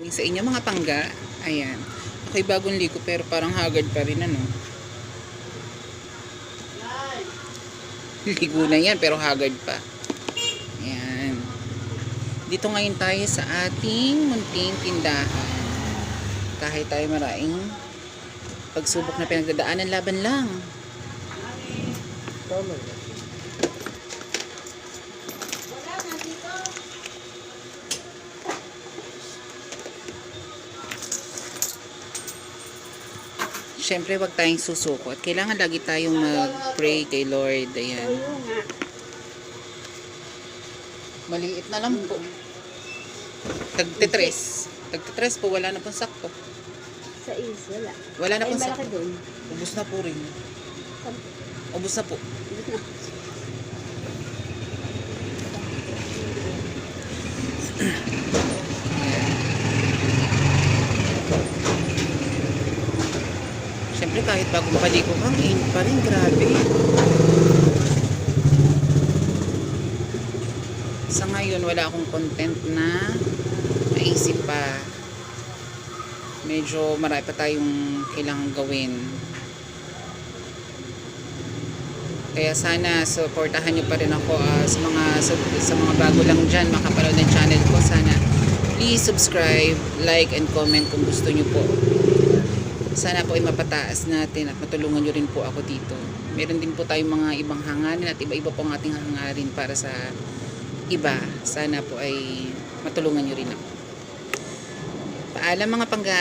Sa inyo mga pangga, ayan. Okay, bagong liko pero parang haggard pa rin ano. Ligo na yan pero haggard pa. Ayan. Dito ngayon tayo sa ating munting tindahan. Kahit tayo maraming pagsubok na pinagdadaanan, laban lang. Tama. Siyempre, wag tayong susuko. At kailangan lagi tayong mag-pray kay Lord. Ayan. Maliit na lang po. Tagtitres. Tagtitres po, wala na pong sakto. Sa is, wala. Wala na Ay, pong malaki sakto. doon. Ubus na po rin. Ubus na po. Siyempre, kahit bagong paliko kang init pa rin. Grabe. Sa ngayon, wala akong content na naisip pa. Medyo marami pa tayong kailangang gawin. Kaya sana supportahan nyo pa rin ako sa mga bago lang dyan makapanood ng channel ko. Sana please subscribe, like, and comment kung gusto nyo po. Sana po ay mapataas natin at matulungan nyo rin po ako dito. Meron din po tayong mga ibang hangarin at iba-iba po ang ating hangarin para sa iba. Sana po ay matulungan nyo rin ako. Paalam mga pangga.